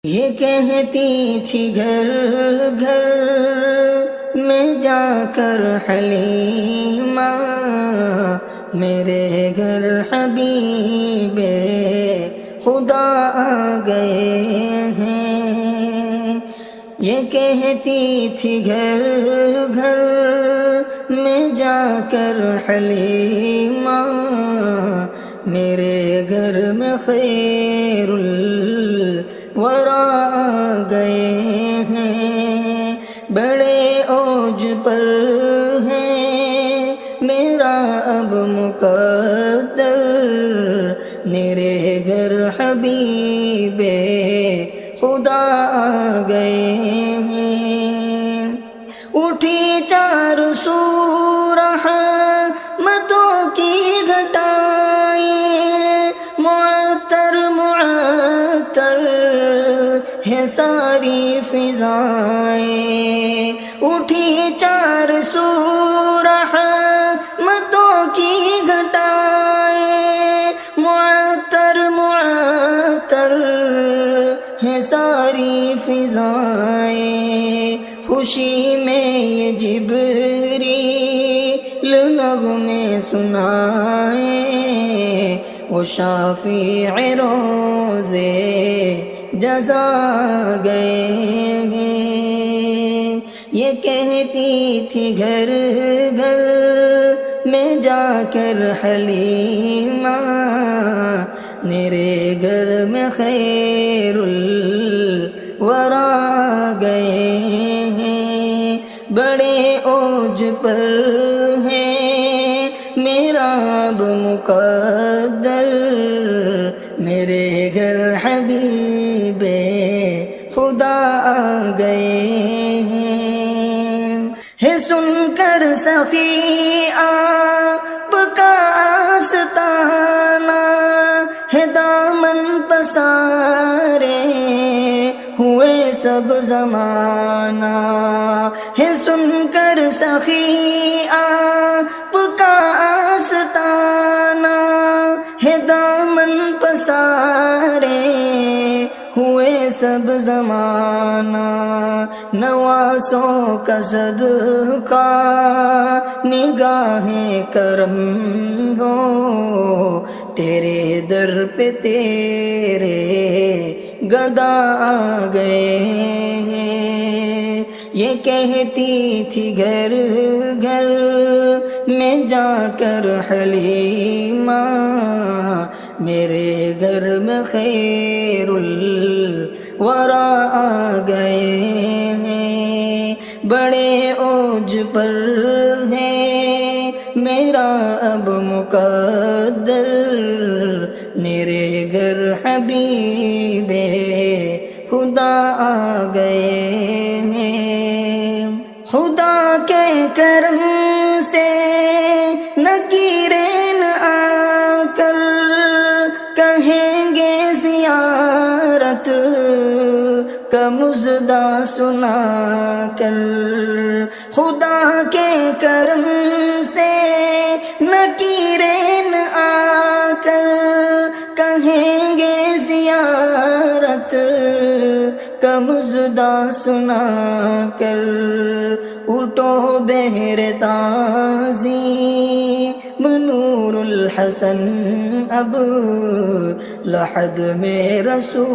یہ کہتی تھی گھر گھر میں جا کر حلیمہ، میرے گھر حبیب خدا آ گئے ہیں۔ یہ کہتی تھی گھر گھر میں جا کر حلیمہ، میرے گھر میں خیر الورا آ گئے ہیں۔ بڑے اوج پر ہے میرا اب مقدر، میرے گھر حبیب خدا آ گئے ہیں۔ اٹھی چار سو رحمتوں کی گھٹائیں، معطر معطر ہے ساری فضائیں۔ اٹھی چار سو رحمتوں کی گھٹائیں، معطر معطر ہے ساری فضائیں۔ خوشی میں یہ جبریل نغمے سنائے، وہ شافع روزے جزا گئے ہیں۔ یہ کہتی تھی گھر گھر میں جا کر حلیمہ، میرے گھر میں خیر الورا آ گئے ہیں۔ بڑے اوج پر ہے میرا اب مقدر، میرے گھر حبیب خدا آ گئے ہیں۔ ہے سن کر سخی آپ کا آستانہ، ہے دامن پسارے ہوئے سب زمانہ۔ ہے سن کر سخی آپ کا آستانہ، ہے دامن پسارے ہوئے سب زمانہ۔ نوازوں کا صدقہ نگاہ کرم ہو، تیرے در پہ تیرے گدا آ گئے ہیں۔ یہ کہتی تھی گھر گھر میں جا کر حلیمہ، میرے گھر میں خیر الورا آ گئے ہیں۔ بڑے اوج پر ہے میرا اب مقدر، میرے گھر حبیب خدا آ گئے ہیں۔ خدا کے کرم سے نکیرین آ کر کہیں گے زیارت کا مژدہ سنا کر۔ خدا کے کرم سے نکیرین آ کر کہیں گے زیارت کا مژدہ سنا کر۔ اٹھو بہر تازی نور الحسن، اب لحد میں رسول